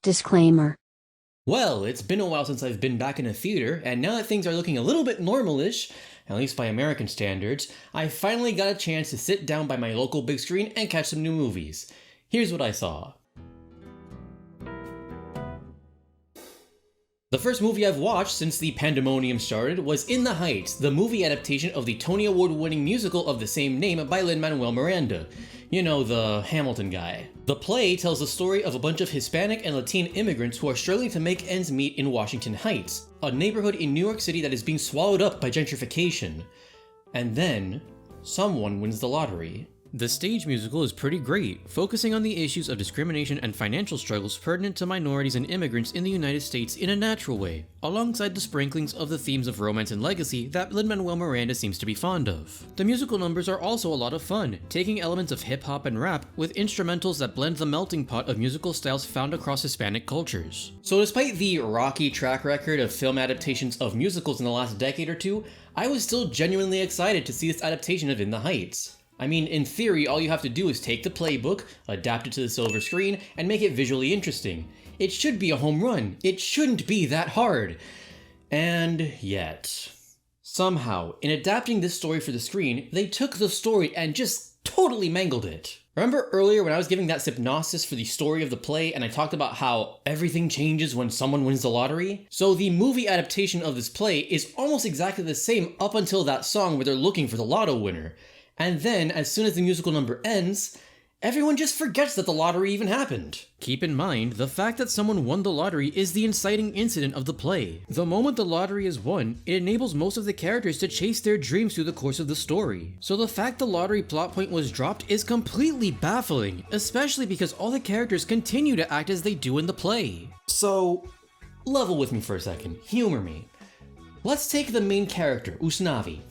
Disclaimer. Well, it's been a while since I've been back in a theater, and now that things are looking a little bit normal-ish, at least by American standards, I finally got a chance to sit down by my local big screen and catch some new movies. Here's what I saw. The first movie I've watched since the pandemonium started was In the Heights, the movie adaptation of the Tony Award-winning musical of the same name by Lin-Manuel Miranda. You know, the Hamilton guy. The play tells the story of a bunch of Hispanic and Latine immigrants who are struggling to make ends meet in Washington Heights, a neighborhood in New York City that is being swallowed up by gentrification. And then, someone wins the lottery. The stage musical is pretty great, focusing on the issues of discrimination and financial struggles pertinent to minorities and immigrants in the United States in a natural way, alongside the sprinklings of the themes of romance and legacy that Lin-Manuel Miranda seems to be fond of. The musical numbers are also a lot of fun, taking elements of hip-hop and rap with instrumentals that blend the melting pot of musical styles found across Hispanic cultures. So despite the rocky track record of film adaptations of musicals in the last decade or two, I was still genuinely excited to see this adaptation of In the Heights. I mean, in theory, all you have to do is take the playbook, adapt it to the silver screen, and make it visually interesting. It should be a home run. It shouldn't be that hard. And yet, somehow, in adapting this story for the screen, they took the story and just totally mangled it. Remember earlier when I was giving that synopsis for the story of the play and I talked about how everything changes when someone wins the lottery? So the movie adaptation of this play is almost exactly the same up until that song where they're looking for the lotto winner. And then, as soon as the musical number ends, everyone just forgets that the lottery even happened. Keep in mind, the fact that someone won the lottery is the inciting incident of the play. The moment the lottery is won, it enables most of the characters to chase their dreams through the course of the story. So the fact the lottery plot point was dropped is completely baffling, especially because all the characters continue to act as they do in the play. So, level with me for a second, humor me. Let's take the main character, Usnavi.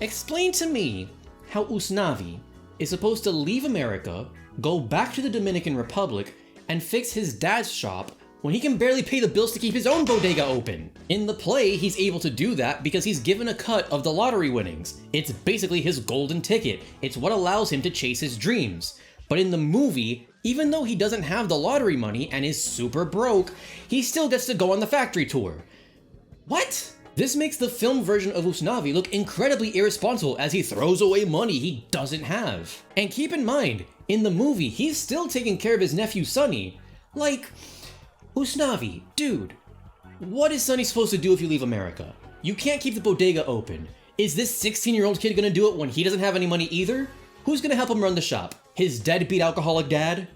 Explain to me how Usnavi is supposed to leave America, go back to the Dominican Republic, and fix his dad's shop when he can barely pay the bills to keep his own bodega open. In the play, he's able to do that because he's given a cut of the lottery winnings. It's basically his golden ticket. It's what allows him to chase his dreams. But in the movie, even though he doesn't have the lottery money and is super broke, he still gets to go on the factory tour. What? This makes the film version of Usnavi look incredibly irresponsible as he throws away money he doesn't have. And keep in mind, in the movie, he's still taking care of his nephew Sonny. Like, Usnavi, dude, what is Sonny supposed to do if you leave America? You can't keep the bodega open. Is this 16-year-old kid gonna do it when he doesn't have any money either? Who's gonna help him run the shop? His deadbeat alcoholic dad?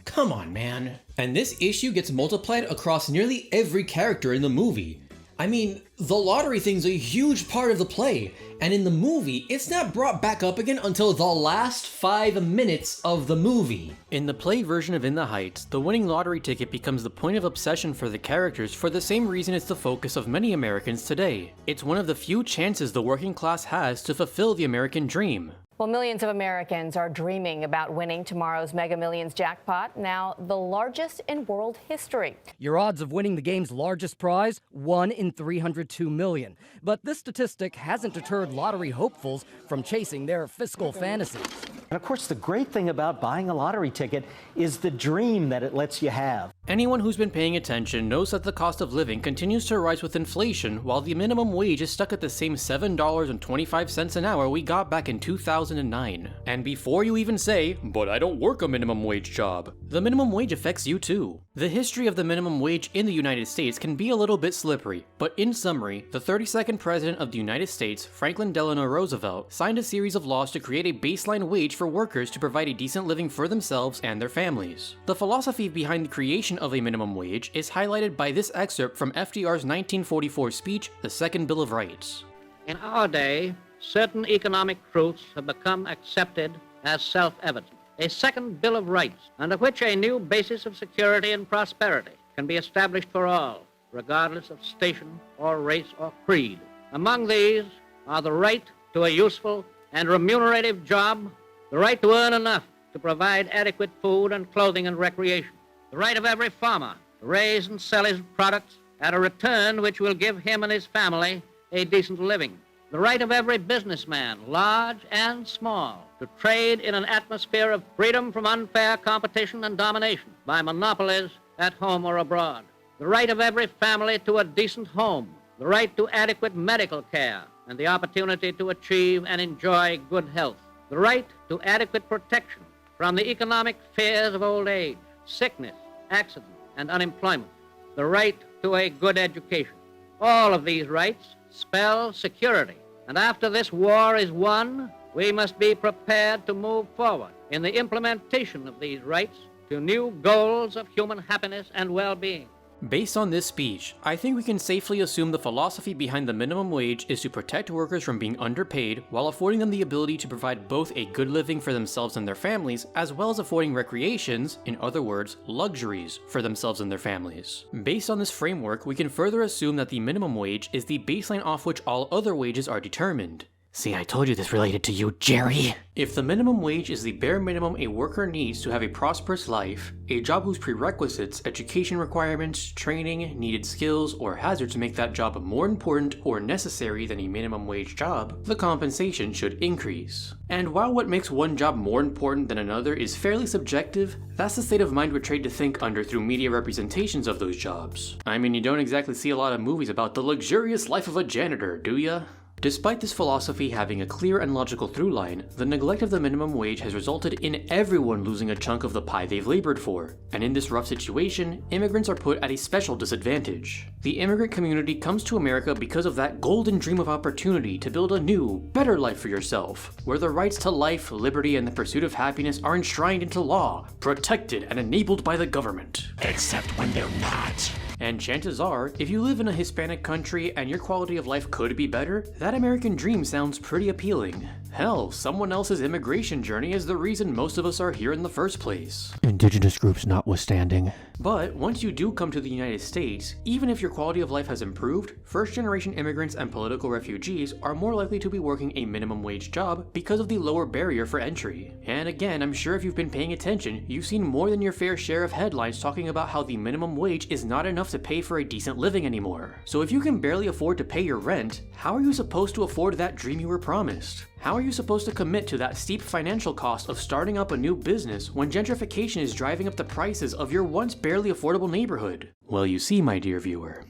Come on, man. And this issue gets multiplied across nearly every character in the movie. I mean, the lottery thing's a huge part of the play, and in the movie, it's not brought back up again until the last 5 minutes of the movie. In the play version of In the Heights, the winning lottery ticket becomes the point of obsession for the characters for the same reason it's the focus of many Americans today. It's one of the few chances the working class has to fulfill the American dream. Well, millions of Americans are dreaming about winning tomorrow's Mega Millions jackpot, now the largest in world history. Your odds of winning the game's largest prize? 1 in 302 million. But this statistic hasn't deterred lottery hopefuls from chasing their fiscal fantasies. And of course, the great thing about buying a lottery ticket is the dream that it lets you have. Anyone who's been paying attention knows that the cost of living continues to rise with inflation, while the minimum wage is stuck at the same $7.25 an hour we got back in 2009. And before you even say, "But I don't work a minimum wage job," the minimum wage affects you too. The history of the minimum wage in the United States can be a little bit slippery, but in summary, the 32nd President of the United States, Franklin Delano Roosevelt, signed a series of laws to create a baseline wage for workers to provide a decent living for themselves and their families. The philosophy behind the creation of a minimum wage is highlighted by this excerpt from FDR's 1944 speech, The Second Bill of Rights. In our day, certain economic truths have become accepted as self-evident. A second Bill of Rights, under which a new basis of security and prosperity can be established for all, regardless of station or race or creed. Among these are the right to a useful and remunerative job, the right to earn enough to provide adequate food and clothing and recreation, the right of every farmer to raise and sell his products at a return which will give him and his family a decent living, the right of every businessman, large and small, to trade in an atmosphere of freedom from unfair competition and domination by monopolies at home or abroad, the right of every family to a decent home, the right to adequate medical care, and the opportunity to achieve and enjoy good health, the right to adequate protection from the economic fears of old age, sickness, accident, and unemployment, the right to a good education. All of these rights spell security. And after this war is won, we must be prepared to move forward in the implementation of these rights to new goals of human happiness and well-being. Based on this speech, I think we can safely assume the philosophy behind the minimum wage is to protect workers from being underpaid while affording them the ability to provide both a good living for themselves and their families, as well as affording recreations, in other words, luxuries, for themselves and their families. Based on this framework, we can further assume that the minimum wage is the baseline off which all other wages are determined. See, I told you this related to you, Jerry. If the minimum wage is the bare minimum a worker needs to have a prosperous life, a job whose prerequisites, education requirements, training, needed skills, or hazards make that job more important or necessary than a minimum wage job, the compensation should increase. And while what makes one job more important than another is fairly subjective, that's the state of mind we're trained to think under through media representations of those jobs. I mean, you don't exactly see a lot of movies about the luxurious life of a janitor, do ya? Despite this philosophy having a clear and logical through line, the neglect of the minimum wage has resulted in everyone losing a chunk of the pie they've labored for. And in this rough situation, immigrants are put at a special disadvantage. The immigrant community comes to America because of that golden dream of opportunity to build a new, better life for yourself, where the rights to life, liberty, and the pursuit of happiness are enshrined into law, protected and enabled by the government. Except when they're not. And chances are, if you live in a Hispanic country and your quality of life could be better, that American dream sounds pretty appealing. Hell, someone else's immigration journey is the reason most of us are here in the first place. Indigenous groups notwithstanding. But once you do come to the United States, even if your quality of life has improved, first-generation immigrants and political refugees are more likely to be working a minimum wage job because of the lower barrier for entry. And again, I'm sure if you've been paying attention, you've seen more than your fair share of headlines talking about how the minimum wage is not enough to pay for a decent living anymore. So if you can barely afford to pay your rent, how are you supposed to afford that dream you were promised? How are you supposed to commit to that steep financial cost of starting up a new business when gentrification is driving up the prices of your once barely affordable neighborhood? Well, you see, my dear viewer,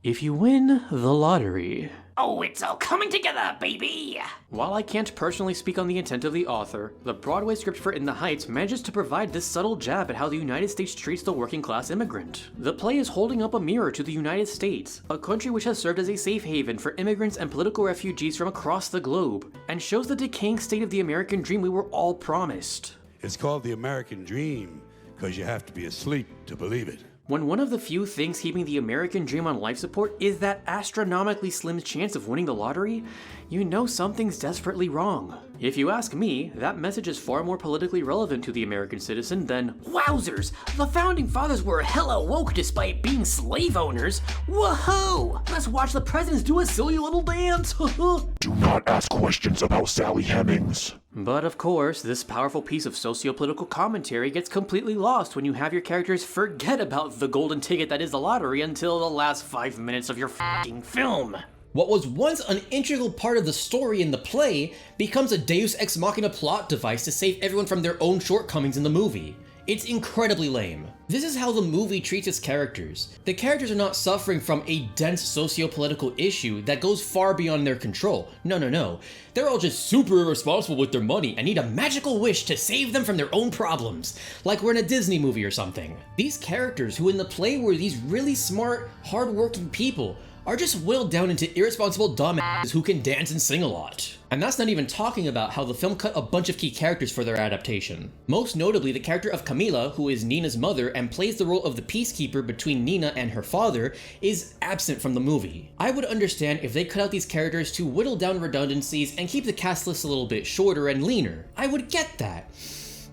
if you win the lottery... Oh, it's all coming together, baby! While I can't personally speak on the intent of the author, the Broadway script for In the Heights manages to provide this subtle jab at how the United States treats the working class immigrant. The play is holding up a mirror to the United States, a country which has served as a safe haven for immigrants and political refugees from across the globe, and shows the decaying state of the American dream we were all promised. It's called the American dream because you have to be asleep to believe it. When one of the few things keeping the American dream on life support is that astronomically slim chance of winning the lottery, you know something's desperately wrong. If you ask me, that message is far more politically relevant to the American citizen than, "Wowzers, the founding fathers were hella woke despite being slave owners. Whoa! Let's watch the presidents do a silly little dance." Do not ask questions about Sally Hemings. But of course, this powerful piece of socio-political commentary gets completely lost when you have your characters forget about the golden ticket that is the lottery until the last 5 minutes of your f***ing film. What was once an integral part of the story in the play becomes a Deus Ex Machina plot device to save everyone from their own shortcomings in the movie. It's incredibly lame. This is how the movie treats its characters. The characters are not suffering from a dense socio-political issue that goes far beyond their control. No. They're all just super irresponsible with their money and need a magical wish to save them from their own problems, like we're in a Disney movie or something. These characters, who in the play were these really smart, hard-working people, are just whittled down into irresponsible dumbasses who can dance and sing a lot. And that's not even talking about how the film cut a bunch of key characters for their adaptation. Most notably, the character of Camila, who is Nina's mother and plays the role of the peacekeeper between Nina and her father, is absent from the movie. I would understand if they cut out these characters to whittle down redundancies and keep the cast list a little bit shorter and leaner. I would get that.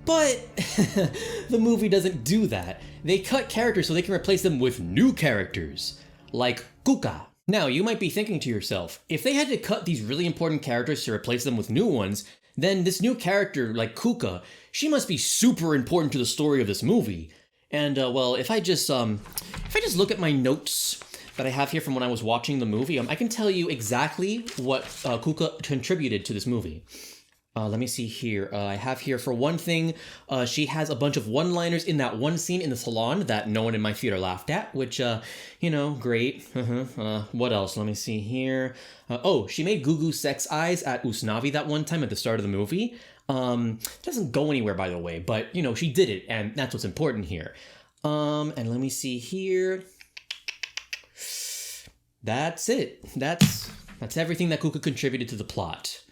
But the movie doesn't do that. They cut characters so they can replace them with new characters, like Kuka. Now, you might be thinking to yourself, if they had to cut these really important characters to replace them with new ones, then this new character, like Kuka, she must be super important to the story of this movie. And, well, if I just look at my notes that I have here from when I was watching the movie, I can tell you exactly what Kuka contributed to this movie. Let me see here. I have here, for one thing, she has a bunch of one-liners in that one scene in the salon that no one in my theater laughed at, which, you know, great. What else? Let me see here. Oh, she made Goo Goo sex eyes at Usnavi that one time at the start of the movie. Doesn't go anywhere, by the way, but, you know, she did it, and that's what's important here. And let me see here. That's it. That's everything that Kuqcihj contributed to the plot.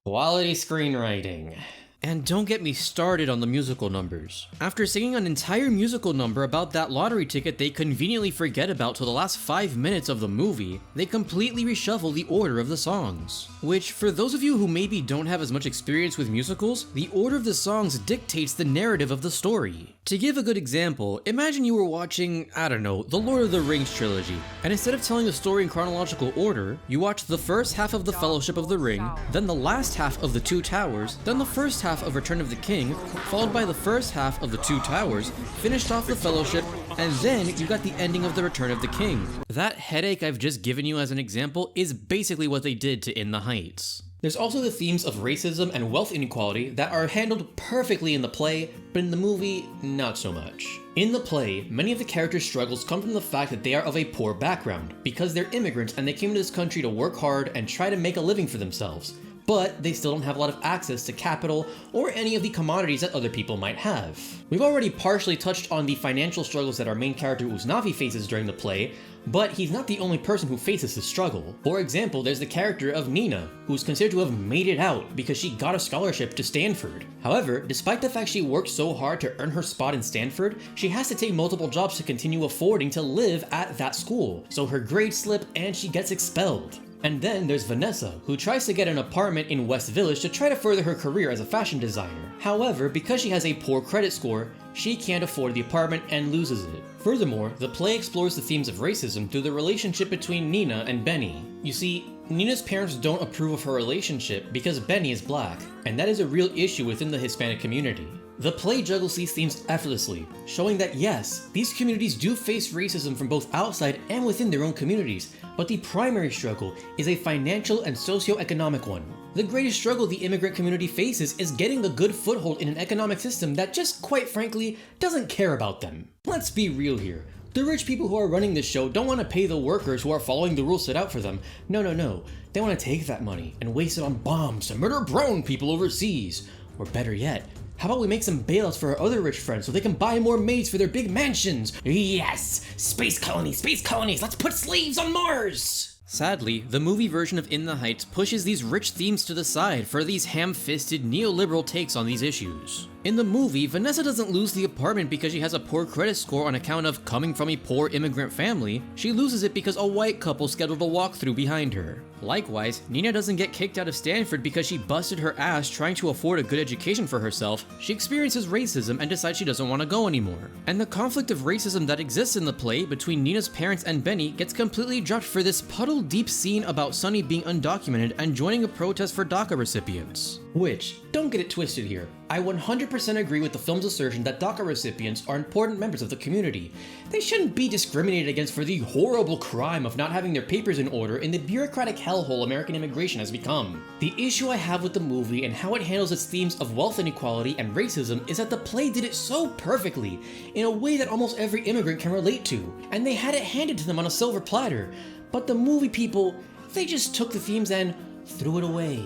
Quality screenwriting. And don't get me started on the musical numbers. After singing an entire musical number about that lottery ticket they conveniently forget about till the last 5 minutes of the movie, they completely reshuffle the order of the songs. Which, for those of you who maybe don't have as much experience with musicals, the order of the songs dictates the narrative of the story. To give a good example, imagine you were watching, I don't know, the Lord of the Rings trilogy, and instead of telling the story in chronological order, you watch the first half of the Fellowship of the Ring, then the last half of the Two Towers, then the first half of Return of the King, followed by the first half of the Two Towers, finished off the Fellowship, and then you got the ending of the Return of the King. That headache I've just given you as an example is basically what they did to In the Heights. There's also the themes of racism and wealth inequality that are handled perfectly in the play, but in the movie, not so much. In the play, many of the characters' struggles come from the fact that they are of a poor background, because they're immigrants and they came to this country to work hard and try to make a living for themselves. But they still don't have a lot of access to capital or any of the commodities that other people might have. We've already partially touched on the financial struggles that our main character Usnavi faces during the play, but he's not the only person who faces this struggle. For example, there's the character of Nina, who's considered to have made it out because she got a scholarship to Stanford. However, despite the fact she worked so hard to earn her spot in Stanford, she has to take multiple jobs to continue affording to live at that school, so her grades slip and she gets expelled. And then there's Vanessa, who tries to get an apartment in West Village to try to further her career as a fashion designer. However, because she has a poor credit score, she can't afford the apartment and loses it. Furthermore, the play explores the themes of racism through the relationship between Nina and Benny. You see, Nina's parents don't approve of her relationship because Benny is black, and that is a real issue within the Hispanic community. The play juggles these themes effortlessly, showing that yes, these communities do face racism from both outside and within their own communities, but the primary struggle is a financial and socio-economic one. The greatest struggle the immigrant community faces is getting a good foothold in an economic system that just, quite frankly, doesn't care about them. Let's be real here. The rich people who are running this show don't want to pay the workers who are following the rules set out for them. No. They want to take that money and waste it on bombs to murder brown people overseas. Or better yet, how about we make some bailouts for our other rich friends so they can buy more maids for their big mansions? Yes! Space colonies! Let's put slaves on Mars! Sadly, the movie version of In the Heights pushes these rich themes to the side for these ham-fisted neoliberal takes on these issues. In the movie, Vanessa doesn't lose the apartment because she has a poor credit score on account of coming from a poor immigrant family. She loses it because a white couple scheduled a walkthrough behind her. Likewise, Nina doesn't get kicked out of Stanford because she busted her ass trying to afford a good education for herself. She experiences racism and decides she doesn't want to go anymore. And the conflict of racism that exists in the play between Nina's parents and Benny gets completely dropped for this puddle-deep scene about Sonny being undocumented and joining a protest for DACA recipients. Which, don't get it twisted here, I 100% agree with the film's assertion that DACA recipients are important members of the community. They shouldn't be discriminated against for the horrible crime of not having their papers in order in the bureaucratic hellhole American immigration has become. The issue I have with the movie and how it handles its themes of wealth inequality and racism is that the play did it so perfectly, in a way that almost every immigrant can relate to, and they had it handed to them on a silver platter. But the movie people, they just took the themes and threw it away.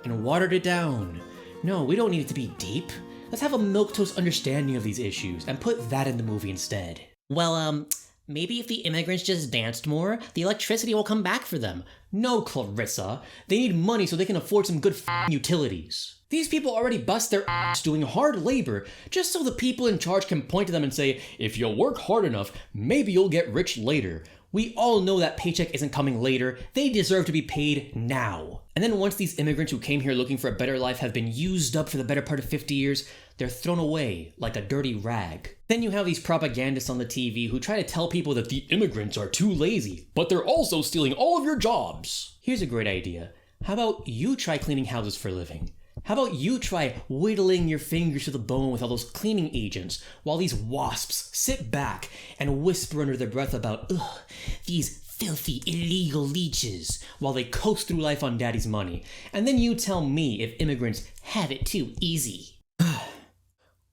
And watered it down. No, we don't need it to be deep. Let's have a milquetoast understanding of these issues and put that in the movie instead. Well, maybe if the immigrants just danced more, the electricity will come back for them. No, Clarissa. They need money so they can afford some good utilities. These people already bust their ass doing hard labor just so the people in charge can point to them and say, if you'll work hard enough, maybe you'll get rich later. We all know that paycheck isn't coming later. They deserve to be paid now. And then once these immigrants who came here looking for a better life have been used up for the better part of 50 years, they're thrown away like a dirty rag. Then you have these propagandists on the TV who try to tell people that the immigrants are too lazy, but they're also stealing all of your jobs. Here's a great idea. How about you try cleaning houses for a living? How about you try whittling your fingers to the bone with all those cleaning agents while these wasps sit back and whisper under their breath about, ugh, these filthy, illegal leeches while they coast through life on daddy's money. And then you tell me if immigrants have it too easy.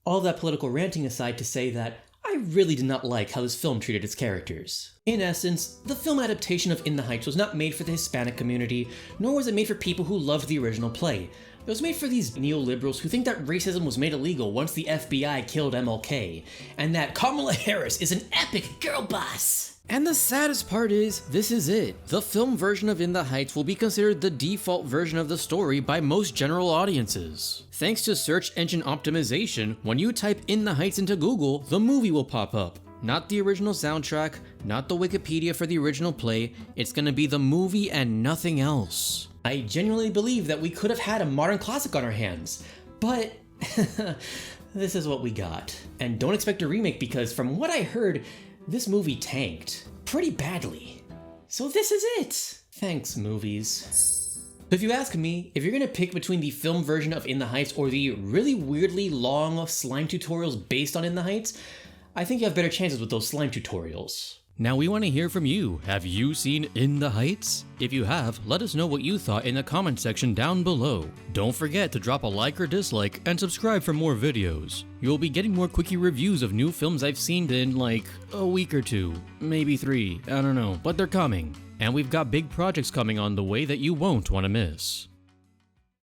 All that political ranting aside to say that I really did not like how this film treated its characters. In essence, the film adaptation of In the Heights was not made for the Hispanic community, nor was it made for people who loved the original play. It was made for these neoliberals who think that racism was made illegal once the FBI killed MLK, and that Kamala Harris is an epic girl boss. And the saddest part is, this is it. The film version of In the Heights will be considered the default version of the story by most general audiences. Thanks to search engine optimization, when you type In the Heights into Google, the movie will pop up. Not the original soundtrack, not the Wikipedia for the original play, it's gonna be the movie and nothing else. I genuinely believe that we could have had a modern classic on our hands, but this is what we got. And don't expect a remake because from what I heard, this movie tanked pretty badly. So this is it. Thanks, movies. If you ask me, if you're gonna pick between the film version of In the Heights or the really weirdly long slime tutorials based on In the Heights, I think you have better chances with those slime tutorials. Now we want to hear from you. Have you seen In the Heights? If you have, let us know what you thought in the comment section down below. Don't forget to drop a like or dislike and subscribe for more videos. You'll be getting more quickie reviews of new films I've seen in like a week or two, maybe 3, I don't know, but they're coming. And we've got big projects coming on the way that you won't want to miss.